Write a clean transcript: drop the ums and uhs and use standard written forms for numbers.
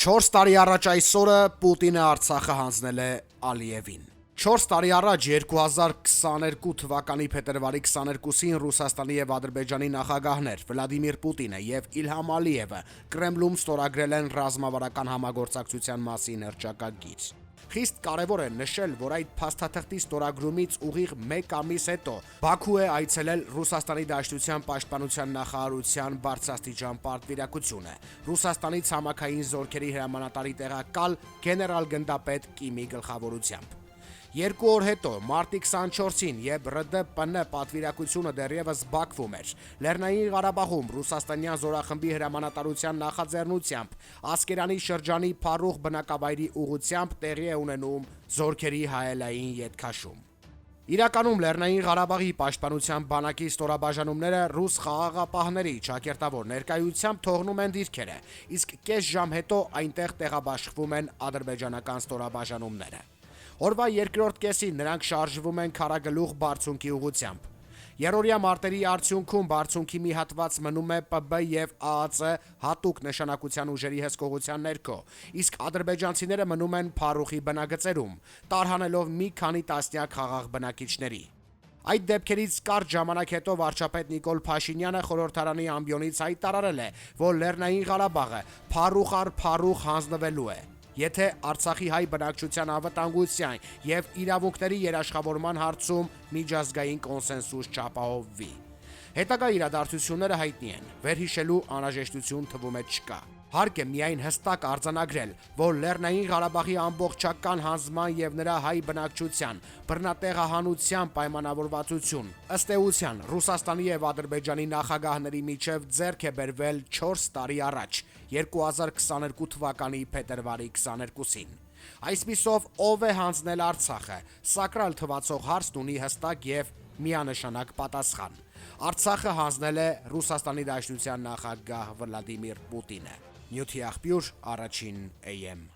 4 տարի առաջ այսօրը Պուտինը Արցախը հանձնել է Ալիևին։ 4 տարի առաջ 2022 թվականի փետրվարի 22-ին Ռուսաստանի եւ Ադրբեջանի նախագահներ Վլադիմիր Պուտինը եւ Իլհամ Ալիևը Կրեմլում ստորագրել են ռազմավարական համագործակցության մասին հռչակագիր։ Խիստ կարևոր է նշել, որ այդ փաստաթղթի ստորագրումից ուղիղ 1 ամիս հետո Բաքու է այցելել Ռուսաստանի Դաշնության պաշտպանության նախարարության բարձրաստիճան պատվիրակությունը Ռուսաստանի ցամաքային զորքերի հրամանատարի տեղակալ գեներալ-գնդապետ Կիմի գլխավորությամբ։ 2 օր հետո, մարտի 24-ին, երբ ՌԴՊՆ պատվիրակությունը դեռևս Բաքվում էր, Լեռնային Ղարաբաղում ռուսաստանյան զորախմբի հրամանատարության նախաձեռնությամբ Ասկերանի շրջանի Փարուխ բնակավայրի ուղղությամբ տեղի է ունենում զորքերի հայելային ետքաշում։ Իրականում Լեռնային Ղարաբաղի պաշտպանության բանակի ստորաբաժանումները ռուս խաղաղապահների ճակերտավոր ներկայությամբ թողնում են դիրքերը, իսկ կես ժամ հետո այնտեղ տեղաբաշխվում են ադրբեջանական ստորաբաժանումները։ Օրվա երկրորդ կեսին նրանք շարժվում են Քարագլուխ բարձունքի ուղղությամբ։ Երրորդյա մարտերի արդյունքում բարձունքի մի հատված մնում է ՊԲ եւ ԱԱԾ հատուկ նշանակության ուժերի հսկողության ներքո, իսկ ադրբեջանցիները մնում են Փարուխի բնագծերում, տարհանելով մի քանի տասնյակ խաղաղ բնակիչների։ Այդ դեպքերից կարճ ժամանակ հետո վարչապետ Նիկոլ Փաշինյանը խորհրդարանի ամբիոնից հայտարարել է, որ Լեռնային Ղարաբաղը փարուխ առ փարուխ հանձնվելու է, եթե Արցախի հայ բնակչության անվտանգության եւ իրավունքների երաշխավորման հարցում միջազգային կոնսենսուս չապահովվի։ Հետագա իրադարձությունները հայտնի են, վերհիշելու անհրաժեշտություն թվում է չկա։ Հարկ է միայն հստակ արձանագրել, որ Լեռնային Ղարաբաղի ամբողջական հանձնման եւ նրա հայ բնակչության բռնատեղահանության պայմանավորվածություն ըստ էության Ռուսաստանի եւ Ադրբեջանի նախագահների միջև ձեռք է բերվել 4 տարի առաջ, 2022 թվականի փետրվարի 22-ին։ Այսպիսով, ով է հանձնել Արցախը, սակրալ թվացող հարցն ունի հստակ եւ միանշանակ պատասխան։ Արցախը հանձնել է Ռուսաստանի Դաշնության նախագահ Վլադիմիր Պուտինը։ Նյութի աղբյուր, Առաջին AM։